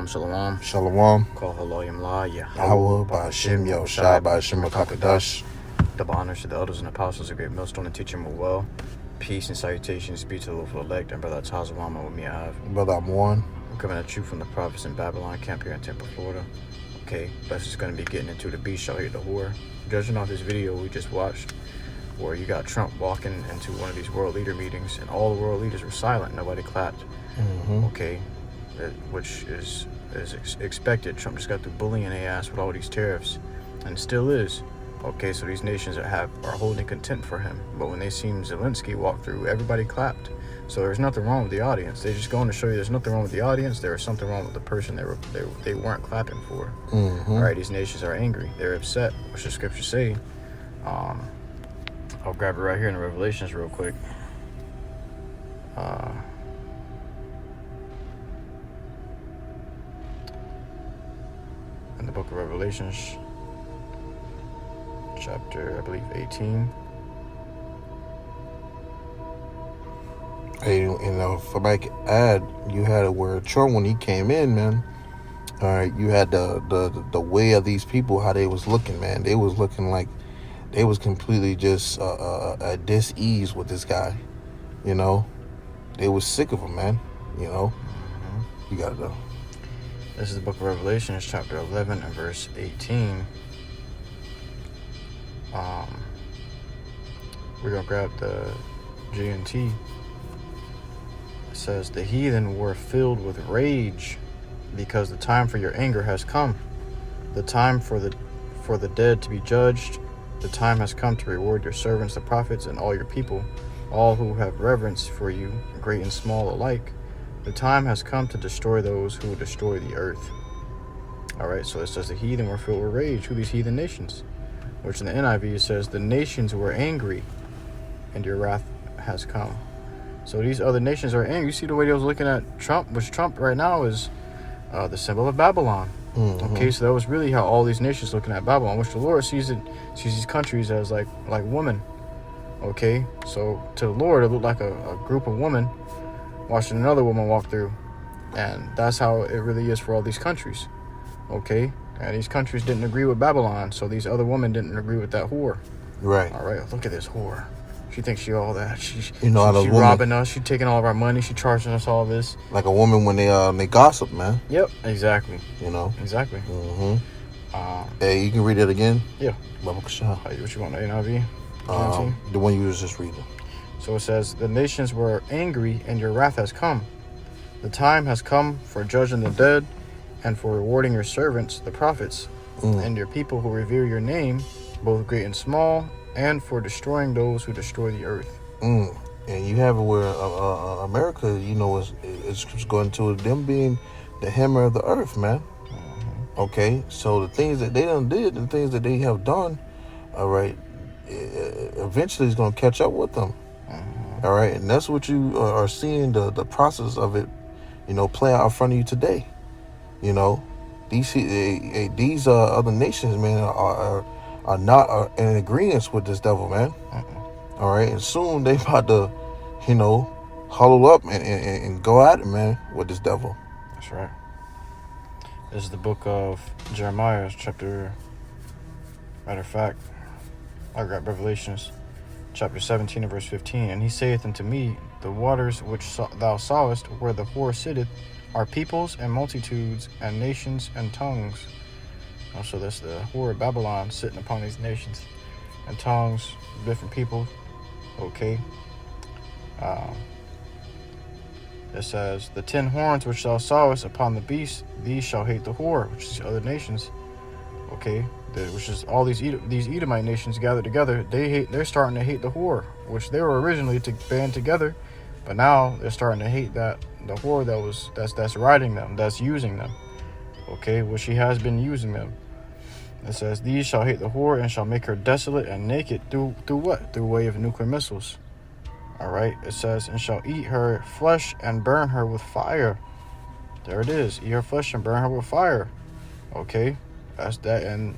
Shalom. Shalom. Call Haloyim La YAHAWAH, BAHASHAM, Yahushua, BAHASHAM, HaKadosh. Double honors to the elders and apostles, a great millstone, and teach them well. Peace and salutations be to the Lord elect and brother Tazawama with me. I have Brother, I'm one. I'm coming at you from the prophets in Babylon camp here in Tampa, Florida. Okay, that's just going to be getting into the beast shall hate the whore. Judging off this video we just watched, where you got Trump walking into one of these world leader meetings and all the world leaders were silent, nobody clapped. Okay, which is expected. Trump just got through bullying their ass with all these tariffs, and still is. Okay, so these nations are holding contempt for him, but when they seen Zelensky walk through, everybody clapped. So there's nothing wrong with the audience. They're just going to show you there's nothing wrong with the audience. There was something wrong with the person they weren't clapping for. All right, these nations are angry. They're upset, which the scriptures say. I'll grab it right here in the Revelations real quick. In the book of Revelations, chapter, I believe, 18. Hey, if I could add, you had it where Trump, when he came in, man, all right, you had the way of these people, how they was looking, man. They was looking like they was completely just at dis-ease with this guy, you know. They was sick of him, man, you know. You gotta go. This is the book of Revelation, chapter 11 and verse 18. We're going to grab the GNT. It says, the heathen were filled with rage because the time for your anger has come. The time for the dead to be judged. The time has come to reward your servants, the prophets, and all your people, all who have reverence for you, great and small alike. The time has come to destroy those who destroy the earth. All right, so it says the heathen were filled with rage. Who are these heathen nations? Which in the NIV it says the nations were angry and your wrath has come. So these other nations are angry. You see the way they was looking at Trump, which Trump right now is the symbol of Babylon. Okay, so that was really how all these nations looking at Babylon, which the Lord sees these countries as like women. Okay, so to the Lord it looked like a group of women watching another woman walk through, and that's how it really is for all these countries. Okay, and these countries didn't agree with Babylon, so these other women didn't agree with that whore. Right. All right, look at this whore. She thinks she all that. She robbing us. She taking all of our money. She charging us all this. Like a woman when they gossip, man. Yep, exactly. You know. Exactly. Hey, you can read it again. Yeah. What you want, the NIV? The one you was just reading. So it says, the nations were angry and your wrath has come. The time has come for judging the dead and for rewarding your servants, the prophets, and your people who revere your name, both great and small, and for destroying those who destroy the earth. And you have it where America, you know, is going to them being the hammer of the earth, man. Okay, so the things that they done did and the things that they have done, all right, eventually is going to catch up with them. All right, and that's what you are seeing the process of it, you know, play out in front of you today. You know, these other nations, man, are not in agreement with this devil, man. All right, and soon they about to, you know, huddle up and go at it, man, with this devil. That's right. This is the book of Jeremiah, chapter. Matter of fact, I got Revelations, chapter 17 and verse 15. And he saith unto me, the waters which thou sawest, where the whore sitteth, are peoples and multitudes and nations and tongues. So that's the whore of Babylon sitting upon these nations and tongues, different people. Okay. It says, the 10 horns which thou sawest upon the beast, these shall hate the whore, which is the other nations. Okay, which is all these Edomite nations gathered together. They're starting to hate the whore, which they were originally to band together, but now they're starting to hate the whore that's riding them, that's using them. Okay, which she has been using them. It says, these shall hate the whore and shall make her desolate and naked through what? Through way of nuclear missiles. All right, it says, and shall eat her flesh and burn her with fire. There it is, eat her flesh and burn her with fire. Okay, that's that, and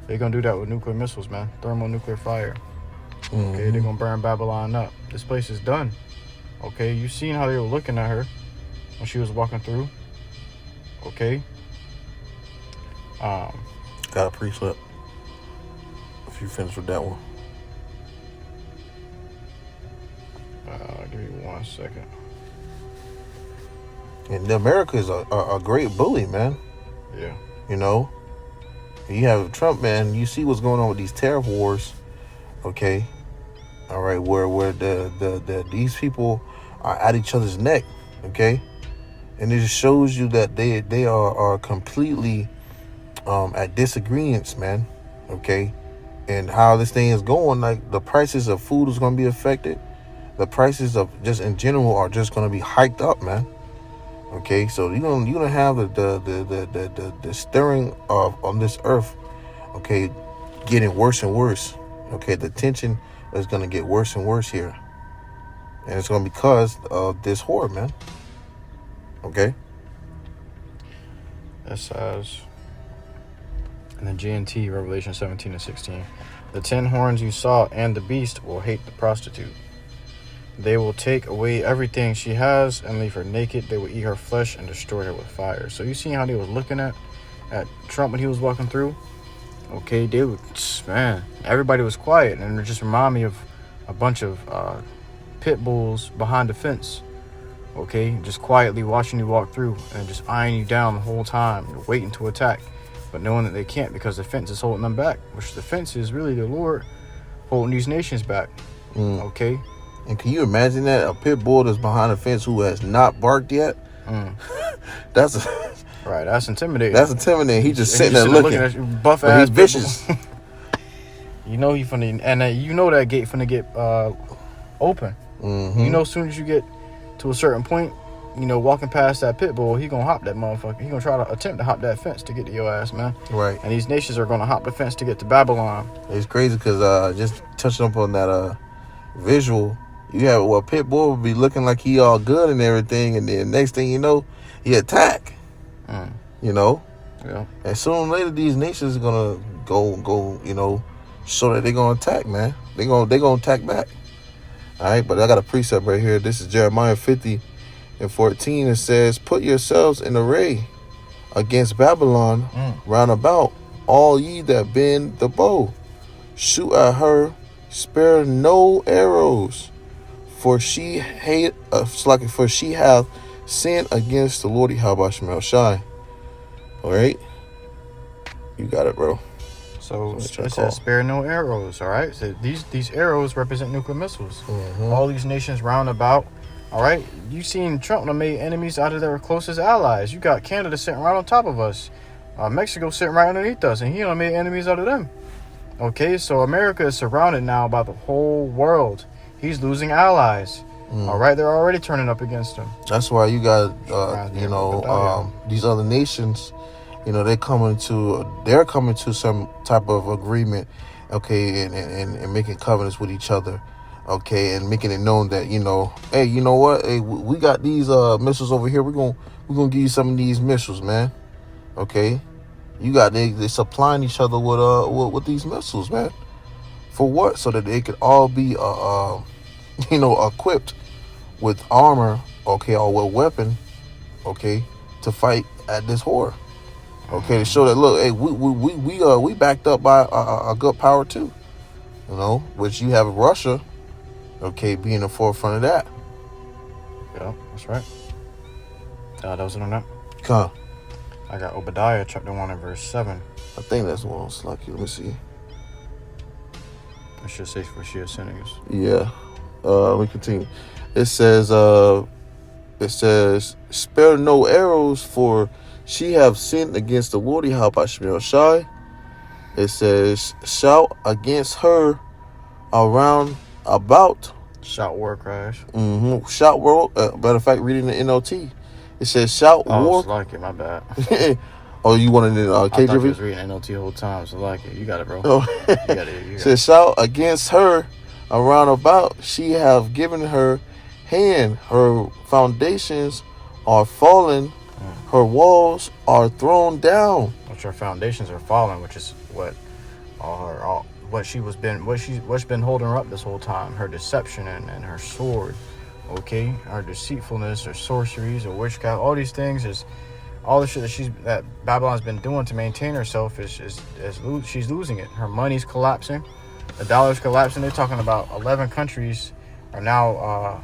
they're gonna do that with nuclear missiles, man. Thermonuclear fire. Okay, they're gonna burn Babylon up. This place is done. Okay, you seen how they were looking at her when she was walking through. Okay. Got a precept. If you finish with that one. Give me 1 second. And America is a great bully, man. Yeah. You know, you have Trump, man. You see what's going on with these tariff wars, okay? All right, where these people are at each other's neck, okay? And it just shows you that they are completely at disagreements, man. Okay, and how this thing is going, like the prices of food is going to be affected. The prices of just in general are just going to be hiked up, man. Okay, so you're gonna have the stirring of on this earth, okay, getting worse and worse. Okay, the tension is gonna get worse and worse here, and it's gonna be because of this horror, man. Okay. It says in the GNT, Revelation 17 and 16, the 10 horns you saw and the beast will hate the prostitute. They will take away everything she has and leave her naked. They will eat her flesh and destroy her with fire. So you see how they was looking at Trump when he was walking through? Okay, they would, man, everybody was quiet, and it just reminded me of a bunch of pit bulls behind the fence. Okay, just quietly watching you walk through and just eyeing you down the whole time, waiting to attack, but knowing that they can't because the fence is holding them back, which the fence is really the Lord holding these nations back. Okay. And can you imagine that? A pit bull that's behind the fence who has not barked yet? That's right. That's intimidating. That's intimidating. He just sitting there looking at you, buff but ass. He's vicious. You know he finna, and you know that gate finna get open. You know, as soon as you get to a certain point, you know, walking past that pit bull, he gonna hop that motherfucker. He gonna try to attempt to hop that fence to get to your ass, man. Right. And these nations are gonna hop the fence to get to Babylon. It's crazy because just touching up on that visual. You have a pit bull will be looking like he all good and everything, and then next thing you know, he attack. You know, yeah. And sooner or later, these nations are gonna go. You know, show that they're gonna attack, man. They're gonna attack back. All right, but I got a precept right here. This is Jeremiah 50 and 14. It says, "Put yourselves in array against Babylon round about, all ye that bend the bow. Shoot at her, spare no arrows. For she for she hath sinned against the Lord YAHAWASHI." All right, you got it, bro. So it says, "Spare no arrows." All right, so these arrows represent nuclear missiles. All these nations round about. All right, you seen Trump made enemies out of their closest allies. You got Canada sitting right on top of us, Mexico sitting right underneath us, and he done made enemies out of them. Okay, so America is surrounded now by the whole world. He's losing allies. All right, they're already turning up against him. That's why you got, these other nations, you know, they're coming to some type of agreement, okay, and making covenants with each other, okay, and making it known that, you know, hey, you know what, hey, we got these missiles over here. We're gonna give you some of these missiles, man. Okay, you got they supplying each other with these missiles, man. For what? So that they could all be, you know, equipped with armor, okay, or with weapon, okay, to fight at this horror, okay, to show that, look, hey, we backed up by a good power too, you know, which you have Russia, okay, being the forefront of that. Yeah, that's right. That was on that. Huh. I got Obadiah chapter 1 and verse 7. I think that's the one. Lucky. Let me see. It should say for she is sinners. Yeah. Let me continue. It says, "Spare no arrows, for she have sinned against the Lord YAHAWASHI." It says, "Shout against her around about." Shout war crash. Shout war. Matter of fact, reading the NLT, it says, "Shout war." Oh, like it. My bad. Oh, you wanted it? I thought you was reading NLT the whole time, so like it. You got it, bro. Oh. You got it. It says, "Shout against her around about. She have given her hand. Her foundations are fallen. Her walls are thrown down." Which her foundations are falling, which is what's been holding her up this whole time. Her deception and her sword. Okay, her deceitfulness, her sorceries, her witchcraft. All these things all the shit that Babylon's been doing to maintain herself she's losing it. Her money's collapsing, the dollar's collapsing. They're talking about 11 countries are now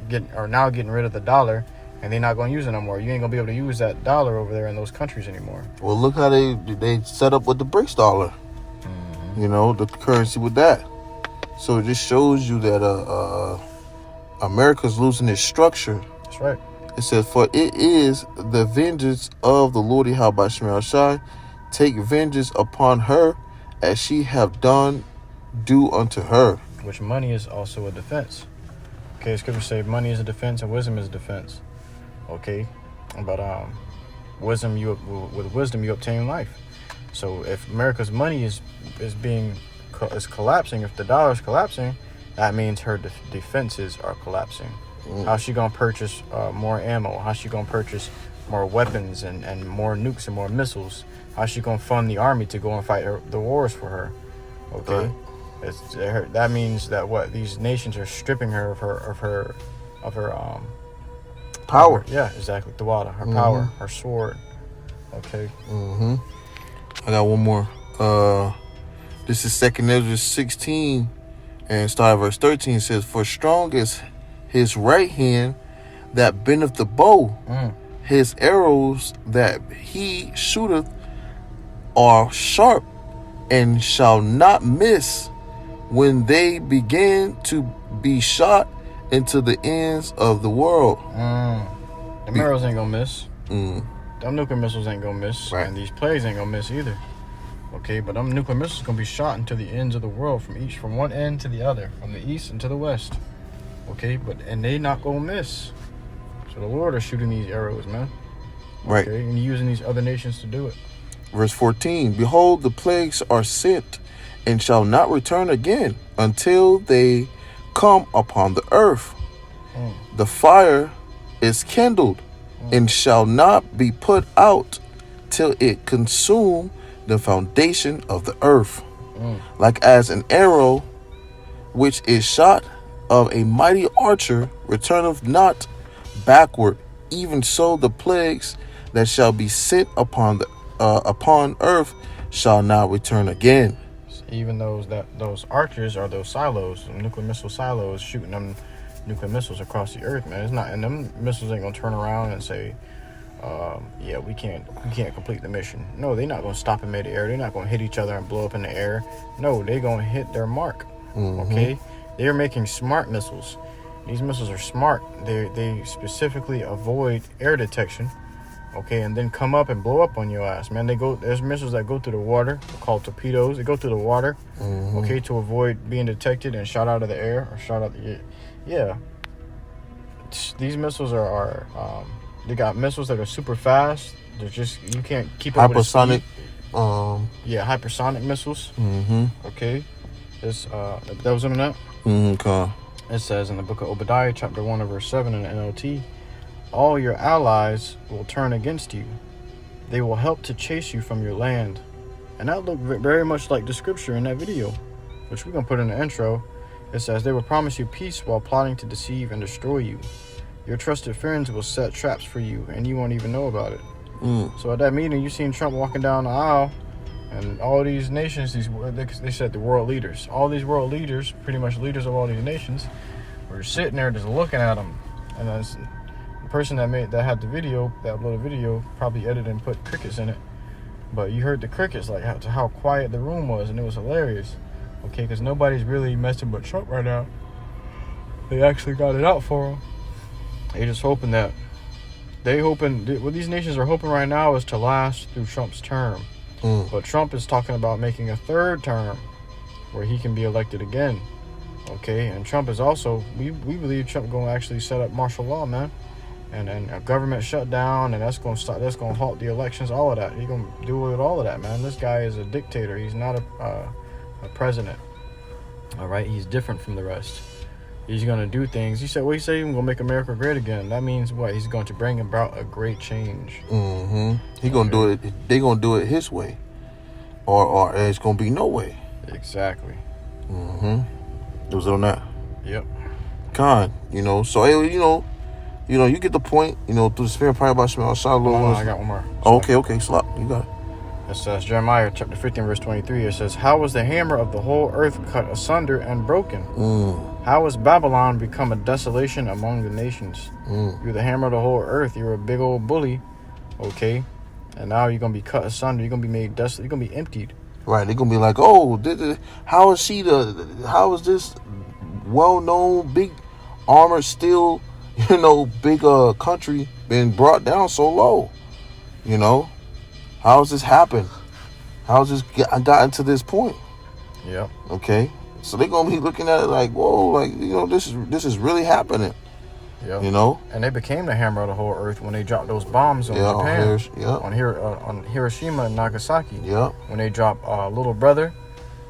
getting rid of the dollar, and they're not going to use it no more. You ain't gonna be able to use that dollar over there in those countries anymore. Well, look how they set up with the BRICS dollar. You know, the currency with that. So it just shows you that America's losing its structure. That's right. It says, for it is the vengeance of the Lord YAHAWASHI. Take vengeance upon her as she have done do unto her. Which money is also a defense. Okay, scriptures say money is a defense and wisdom is a defense. Okay, but with wisdom you obtain life. So if America's money is collapsing, if the dollar is collapsing, that means her defenses are collapsing. How's she gonna purchase more ammo? How's she gonna purchase more weapons and more nukes and more missiles? How's she gonna fund the army to go and fight the wars for her? Okay, that means that these nations are stripping her of her power. Yeah, exactly. Dawada, her power, her sword. Okay. I got one more. This is 2nd Ezra 16 and start verse 13. Says, for strong is his right hand that bendeth the bow, his arrows that he shooteth are sharp and shall not miss when they begin to be shot into the ends of the world. Them arrows ain't gonna miss. Them nuclear missiles ain't gonna miss. Right. And these plagues ain't gonna miss either. Okay, but them nuclear missiles gonna be shot into the ends of the world, from one end to the other, from the east and to the west. Okay, and they not gonna miss. So the Lord is shooting these arrows, man. Right. Okay, and using these other nations to do it. Verse 14, behold, the plagues are sent and shall not return again until they come upon the earth. The fire is kindled and shall not be put out till it consume the foundation of the earth. Like as an arrow which is shot of a mighty archer returneth not backward, even so the plagues that shall be sent upon earth shall not return again. Even those archers are those silos, nuclear missile silos, shooting them nuclear missiles across the earth, man. It's not, and them missiles ain't gonna turn around and say, yeah, we can't complete the mission. No, they're not gonna stop in mid-air. They're not gonna hit each other and blow up in the air. No, they're gonna hit their mark. Okay, they're making smart missiles. These missiles are smart. They specifically avoid air detection. Okay, and then come up and blow up on your ass, man. There's missiles that go through the water, called torpedoes. They go through the water, okay, to avoid being detected and shot out of the air or shot out the. Yeah, these missiles are they got missiles that are super fast. They're just, you can't keep up with the speed. Yeah, hypersonic missiles. Okay, that was in that. Okay. It says in the book of Obadiah, chapter 1 and verse 7 in the NLT, all your allies will turn against you. They will help to chase you from your land. And that looked very much like the scripture in that video, which we're going to put in the intro. It says, they will promise you peace while plotting to deceive and destroy you. Your trusted friends will set traps for you, and you won't even know about it. So at that meeting, you seen Trump walking down the aisle, and all these nations, they said the world leaders, all these world leaders, pretty much leaders of all these nations, were sitting there just looking at him. And the person that had the video, that uploaded video, probably edited and put crickets in it. But you heard the crickets, like how quiet the room was, and it was hilarious. Okay, because nobody's really messing with Trump right now. They actually got it out for him. They just hoping that, what these nations are hoping right now is to last through Trump's term. But Trump is talking about making a third term where he can be elected again. Okay, and Trump is also, we believe Trump going to actually set up martial law, man. And a government shutdown, and that's going to halt the elections, all of that. He's going to do with all of that, man. This guy is a dictator. He's not a president. All right, he's different from the rest. He's going to do things. He said, what he said, he's going to make America great again. That means what? He's going to bring about a great change. He's going to do it. They're going to do it his way, or it's going to be no way. Exactly. It was on that. Yep. So you know, you get the point. You know, through the spirit power by Shema Shah, Lord. Hold on, I got one more. Oh, okay, slop. You got it. It says, Jeremiah chapter 15, verse 23. It says, how was the hammer of the whole earth cut asunder and broken? How has Babylon become a desolation among the nations? You're the hammer of the whole earth. You're a big old bully, okay? And now you're going to be cut asunder. You're going to be made desolate. You're going to be emptied. Right. They're going to be like, oh, how is this well-known, big, armored, steel, you know, big country been brought down so low? You know? How has this happened? How has this gotten to this point? Yep. Okay. So they're gonna be looking at it like, whoa, like, you know, this is really happening. Yep. You know. And they became the hammer of the whole earth when they dropped those bombs on Japan, on Hiroshima and Nagasaki. Yeah. When they dropped Little Brother.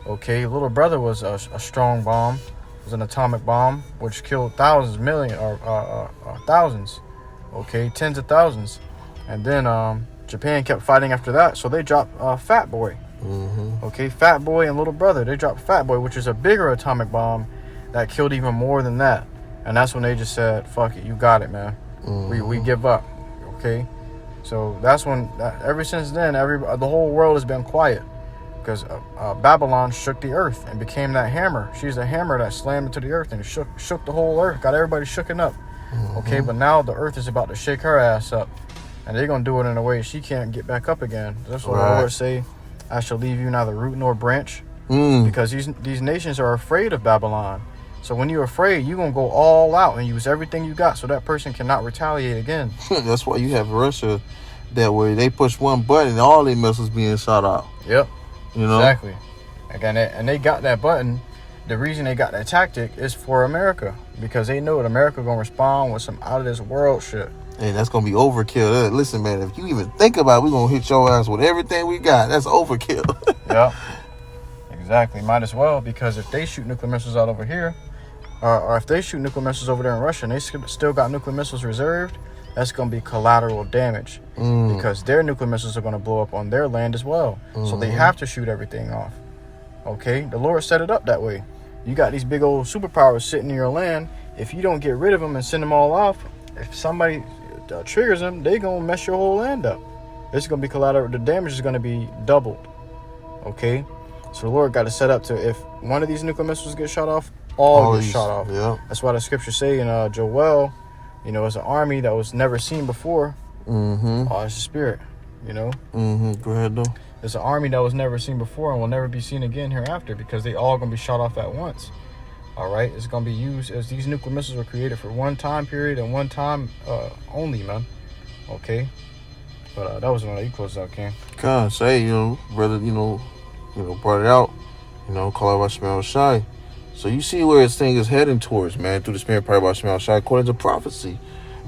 Okay, Little Brother was a strong bomb. It was an atomic bomb which killed thousands, thousands. Okay, tens of thousands. And then Japan kept fighting after that, so they dropped Fat Boy. Okay, Fat Boy and Little Brother. They dropped Fat Boy, which is a bigger atomic bomb that killed even more than that. And that's when they just said, fuck it, you got it, man. We give up. Okay, so that's when, ever since then, the whole world has been quiet because Babylon shook the earth and became that hammer. She's a hammer that slammed into the earth and shook the whole earth, got everybody shooken up. Okay, but now the earth is about to shake her ass up. And they're going to do it in a way she can't get back up again. That's what the Lord say, I shall leave you neither root nor branch. Because these nations are afraid of Babylon. So when you're afraid, you're going to go all out and use everything you got so that person cannot retaliate again. That's why you have Russia that way. They push one button and all their missiles being shot out. Yep. You know? Exactly. Again, and they got that button. The reason they got that tactic is for America. Because they know that America going to respond with some out-of-this-world shit. Hey, that's going to be overkill. Listen, man, if you even think about it, we're going to hit your ass with everything we got. That's overkill. Yeah, exactly. Might as well, because if they shoot nuclear missiles out over here, or if they shoot nuclear missiles over there in Russia and they still got nuclear missiles reserved, that's going to be collateral damage. Because their nuclear missiles are going to blow up on their land as well. So they have to shoot everything off. Okay? The Lord set it up that way. You got these big old superpowers sitting in your land. If you don't get rid of them and send them all off, if somebody triggers them, they gonna mess your whole land up. It's gonna be collateral. The damage is gonna be doubled. Okay, so the Lord got it set up to, if one of these nuclear missiles get shot off, all get shot off. Yeah. That's why the scriptures say in Joel, you know, it's an army that was never seen before. Oh, it's a spirit. You know. Go ahead though. It's an army that was never seen before and will never be seen again hereafter, because they all gonna be shot off at once. All right, it's going to be used as these nuclear missiles were created for one time period and one time only, man. Okay, but that was one of the close out, King. God, say, you know, brother, you know, brought it out, you know, call it by Shema Shai. So you see where this thing is heading towards, man, through the spirit power by Shema Shai, according to prophecy.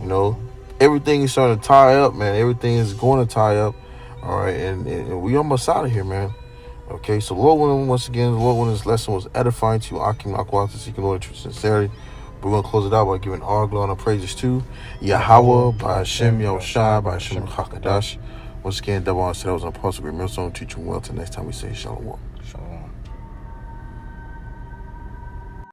You know, everything is starting to tie up, man. Everything is going to tie up. All right, and we almost out of here, man. Okay, so Lord willing, once again, the Lord willing, this lesson was edifying to you, Akim Akwata, seeking Lord in true sincerity. We're going to close it out by giving all glory and praises to Yahawah, BAHASHAM, Yahawashi, BAHASHAM, Hakadash. Once again, double honor to those on Apostle Great Millstone. Teach you well till next time we say Shalom.